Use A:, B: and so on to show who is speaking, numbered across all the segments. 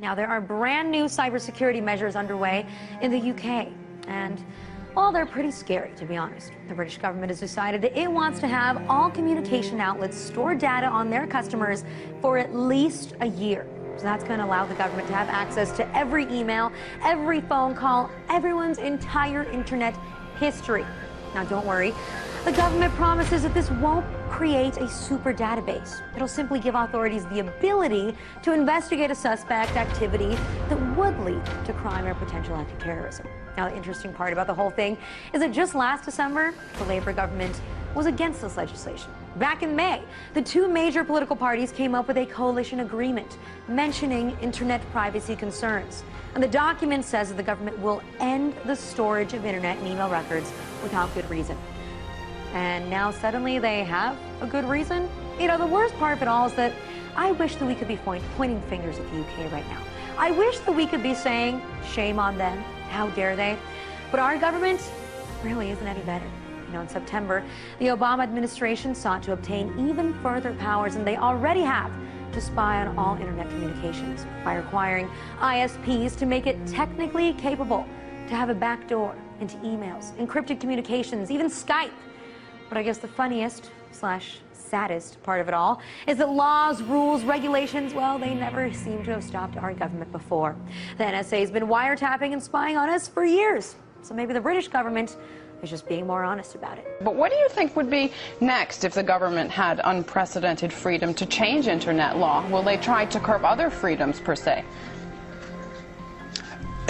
A: Now, there are brand new cybersecurity measures underway in the UK, and well, they're pretty scary, to be honest. The British government has decided that it wants to have all communication outlets store data on their customers for at least a year. So that's going to allow the government to have access to every email, every phone call, everyone's entire internet history. Now, don't worry. The government promises that this won't create a super database. It'll simply give authorities the ability to investigate a suspect activity that would lead to crime or potential act of terrorism. Now, the interesting part about the whole thing is that just last December, the Labour government was against this legislation. Back in May, the two major political parties came up with a coalition agreement mentioning internet privacy concerns. And the document says that the government will end the storage of internet and email records without good reason. And now suddenly they have a good reason? You know, the worst part of it all is that I wish that we could be pointing fingers at the UK right now. I wish that we could be saying, shame on them, how dare they? But our government really isn't any better. You know, in September, the Obama administration sought to obtain even further powers than they already have to spy on all internet communications by requiring ISPs to make it technically capable to have a backdoor into emails, encrypted communications, even Skype. But I guess the funniest / saddest part of it all is that laws, rules, regulations, well, they never seem to have stopped our government before. The NSA has been wiretapping and spying on us for years. So maybe the British government is just being more honest about it.
B: But what do you think would be next if the government had unprecedented freedom to change internet law? Will they try to curb other freedoms, per se?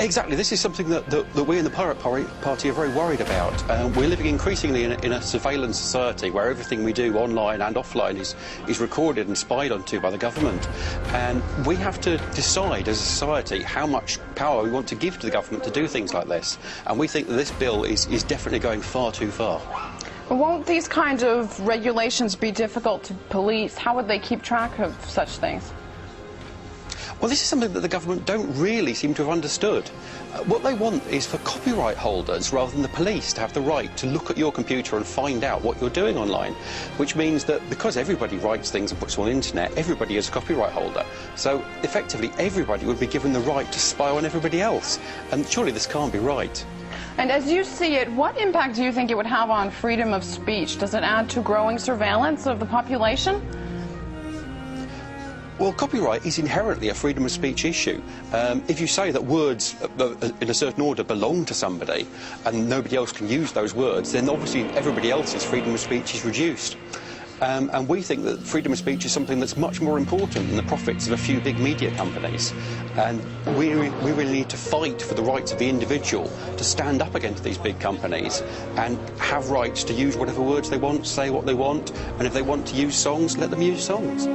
C: Exactly. This is something that we in the Pirate Party are very worried about. We're living increasingly in a surveillance society where everything we do online and offline is recorded and spied onto by the government. And we have to decide as a society how much power we want to give to the government to do things like this. And we think that this bill is definitely going far too far.
B: Won't these kinds of regulations be difficult to police? How would they keep track of such things?
C: Well, this is something that the government don't really seem to have understood. What they want is for copyright holders, rather than the police, to have the right to look at your computer and find out what you're doing online, which means that because everybody writes things and puts them on the internet, everybody is a copyright holder. So, effectively, everybody would be given the right to spy on everybody else. And surely this can't be right.
B: And as you see it, what impact do you think it would have on freedom of speech? Does it add to growing surveillance of the population?
C: Well, copyright is inherently a freedom of speech issue. If you say that words in a certain order belong to somebody and nobody else can use those words, then obviously everybody else's freedom of speech is reduced. And we think that freedom of speech is something that's much more important than the profits of a few big media companies. And we really need to fight for the rights of the individual to stand up against these big companies and have rights to use whatever words they want, say what they want, and if they want to use songs, let them use songs.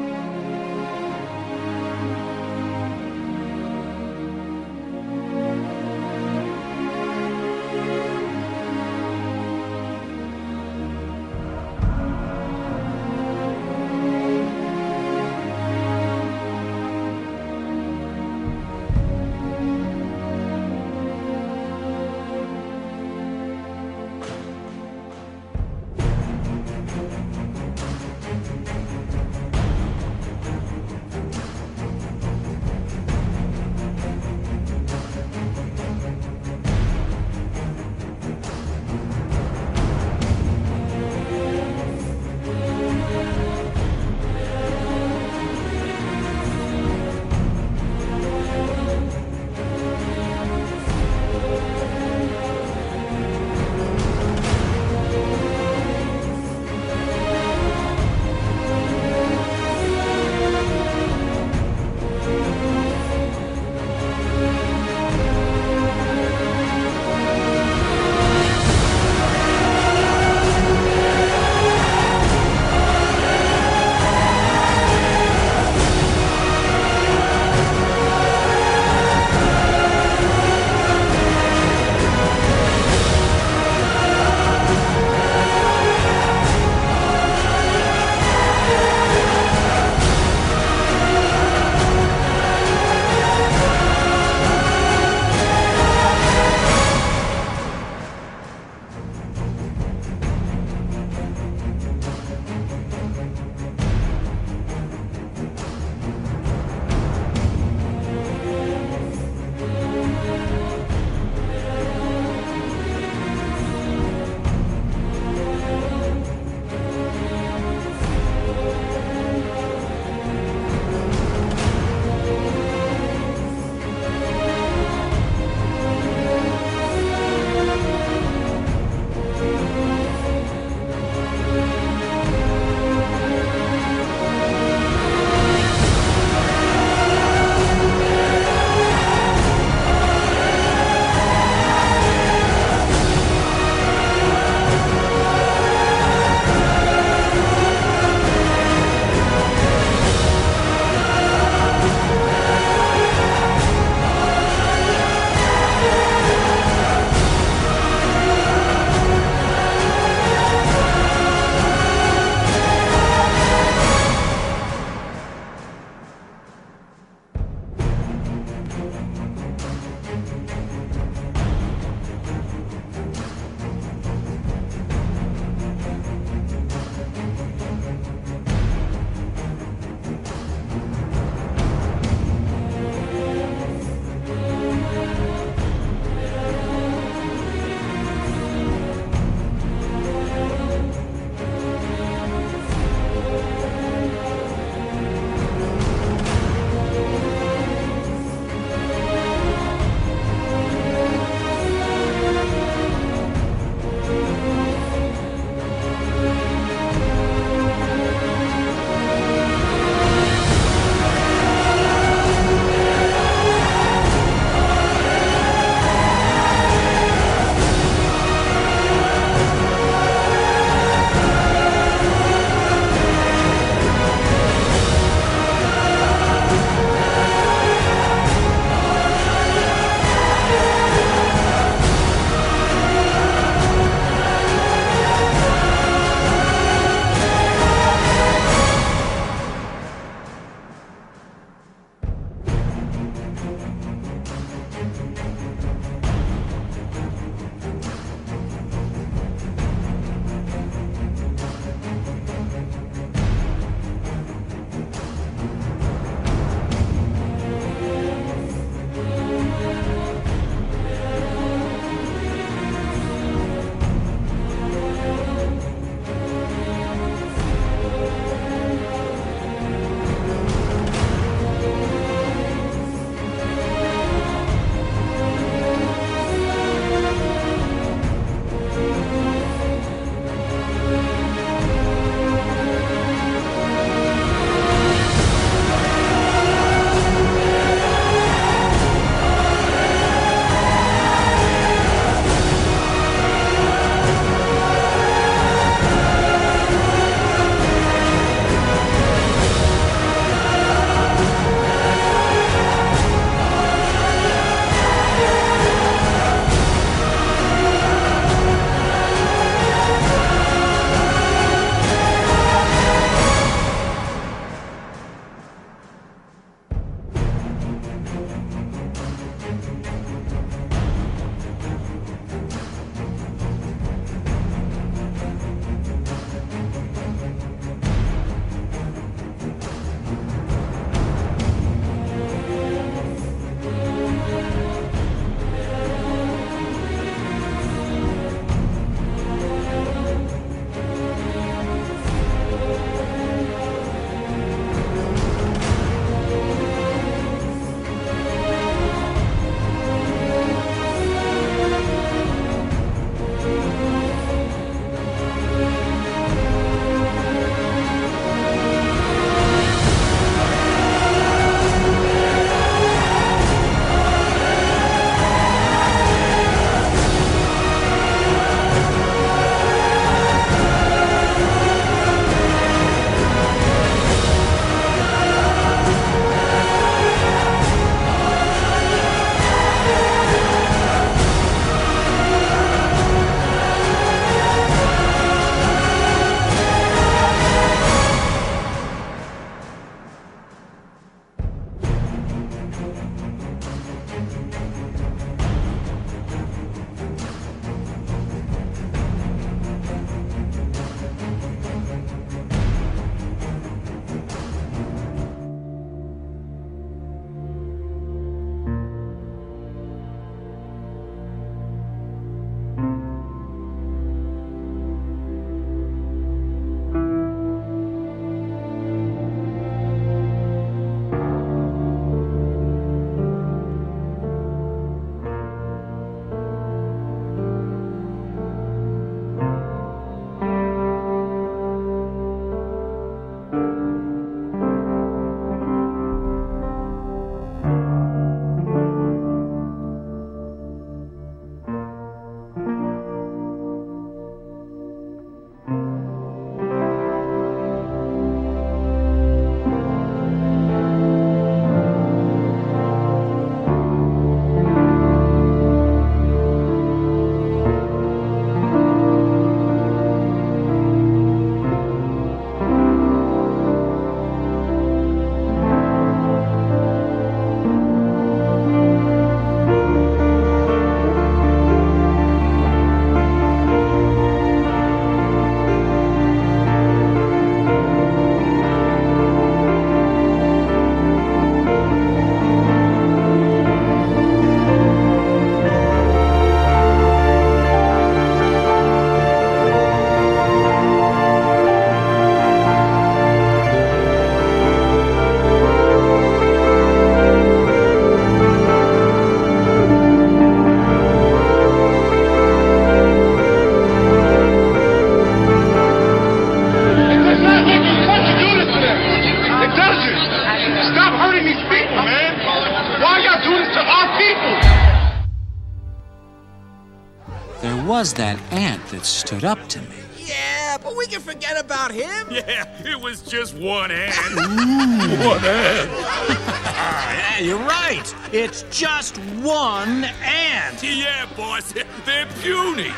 D: was that ant that stood up to me.
E: Yeah, but we can forget about him.
F: Yeah, it was just one ant.
E: One ant.
G: Yeah, you're right. It's just one ant.
F: Yeah, boss, they're puny.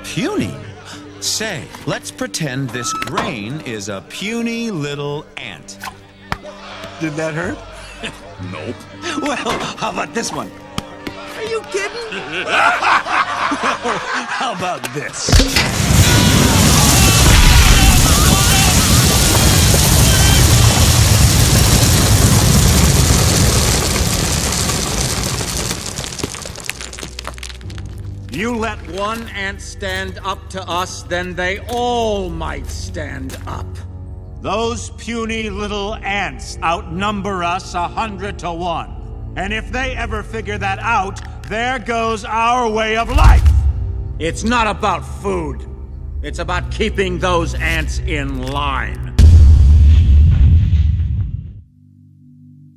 G: Puny? Say, let's pretend this grain is a puny little ant.
E: Did that hurt?
F: Nope.
E: Well, how about this one? Are you kidding? How about this?
H: You let one ant stand up to us, then they all might stand up. Those puny little ants outnumber us 100 to 1. And if they ever figure that out, there goes our way of life. It's not about food. It's about keeping those ants in line.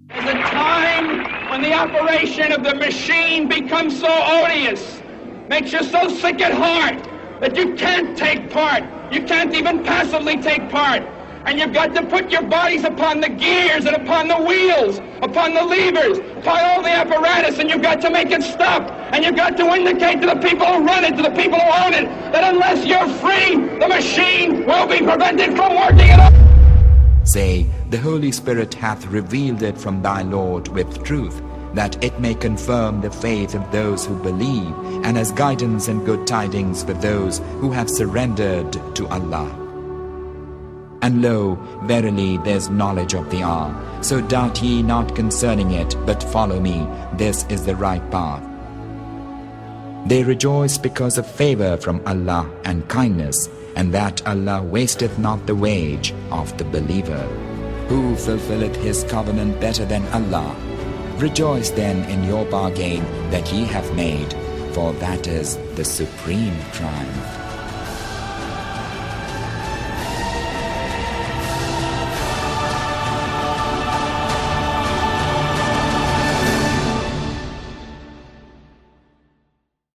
I: There's a time when the operation of the machine becomes so odious, makes you so sick at heart that you can't take part. You can't even passively take part. And you've got to put your bodies upon the gears and upon the wheels, upon the levers, upon all the apparatus, and you've got to make it stop. And you've got to indicate to the people who run it, to the people who own it, that unless you're free, the machine will be prevented from working at all.
J: Say, the Holy Spirit hath revealed it from thy Lord with truth, that it may confirm the faith of those who believe, and as guidance and good tidings for those who have surrendered to Allah. And lo, verily there's knowledge of the hour, so doubt ye not concerning it, but follow me, this is the right path. They rejoice because of favor from Allah and kindness, and that Allah wasteth not the wage of the believer. Who fulfilleth his covenant better than Allah? Rejoice then in your bargain that ye have made, for that is the supreme triumph.